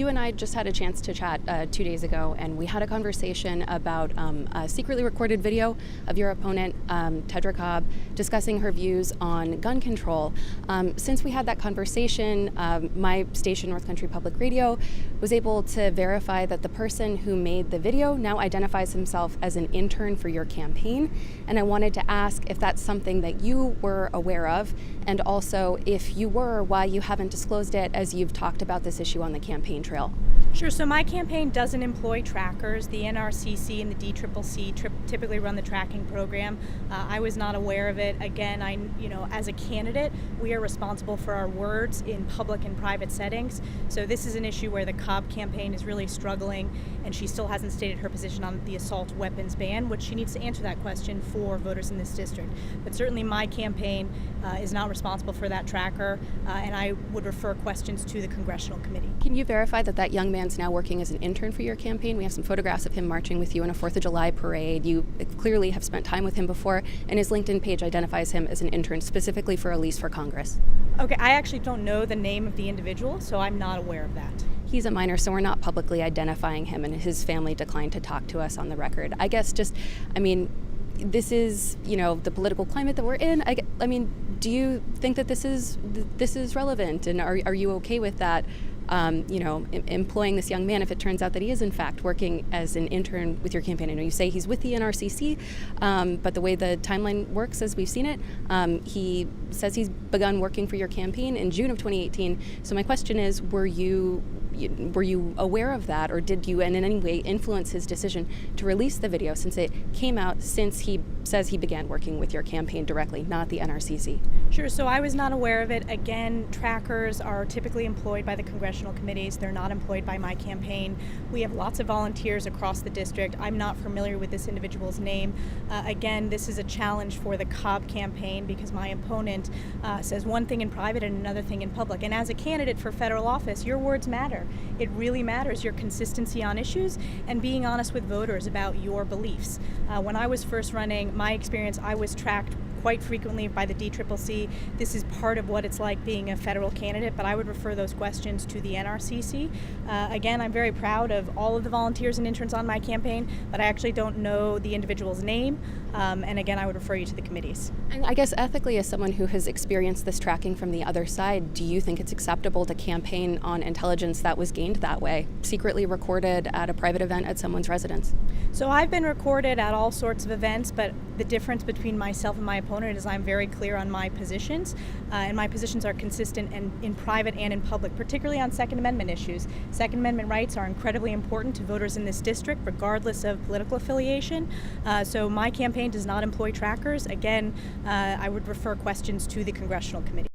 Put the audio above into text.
You and I just had a chance to chat 2 days ago, and we had a conversation about a secretly recorded video of your opponent, Tedra Cobb, discussing her views on gun control. Since we had that conversation, my station, North Country Public Radio, was able to verify that the person who made the video now identifies himself as an intern for your campaign. And I wanted to ask if that's something that you were aware of, and also if you were, why you haven't disclosed it as you've talked about this issue on the campaign trail. Sure. So my campaign doesn't employ trackers. The NRCC and the DCCC typically run the tracking program. I was not aware of it. Again, as a candidate, we are responsible for our words in public and private settings. So this is an issue where the Cobb campaign is really struggling, and she still hasn't stated her position on the assault weapons ban, which she needs to answer that question for voters in this district. But certainly my campaign is not responsible for that tracker, and I would refer questions to the Congressional Committee. Can you verify that that young man's now working as an intern for your campaign? We have some photographs of him marching with you in a 4th of July parade. You clearly have spent time with him before, and his LinkedIn page identifies him as an intern specifically for Elise for Congress. Okay, I actually don't know the name of the individual, so I'm not aware of that. He's a minor, so we're not publicly identifying him, and his family declined to talk to us on the record. I guess this is, the political climate that we're in. Do you think that this is relevant, and are you okay with that? Employing this young man if it turns out that he is in fact working as an intern with your campaign? I know you say he's with the NRCC, but the way the timeline works as we've seen it, he says he's begun working for your campaign in June of 2018. So my question is, were you aware of that, or did you in any way influence his decision to release the video, since it came out since he says he began working with your campaign directly, not the NRCC? Sure, so I was not aware of it. Again, trackers are typically employed by the congressional committees. They're not employed by my campaign. We have lots of volunteers across the district. I'm not familiar with this individual's name. Again, this is a challenge for the Cobb campaign because my opponent says one thing in private and another thing in public. And as a candidate for federal office, your words matter. It really matters, your consistency on issues and being honest with voters about your beliefs. When I was first running, my experience, I was tracked quite frequently by the DCCC. This is part of what it's like being a federal candidate, but I would refer those questions to the NRCC. Again, I'm very proud of all of the volunteers and interns on my campaign, but I actually don't know the individual's name. And again, I would refer you to the committees. And I guess ethically, as someone who has experienced this tracking from the other side, do you think it's acceptable to campaign on intelligence that was gained that way, secretly recorded at a private event at someone's residence? So I've been recorded at all sorts of events, but the difference between myself and my opponent is I'm very clear on my positions, and my positions are consistent and in private and in public, particularly on Second Amendment issues. Second Amendment rights are incredibly important to voters in this district, regardless of political affiliation. So my campaign does not employ trackers. Again, I would refer questions to the Congressional Committee.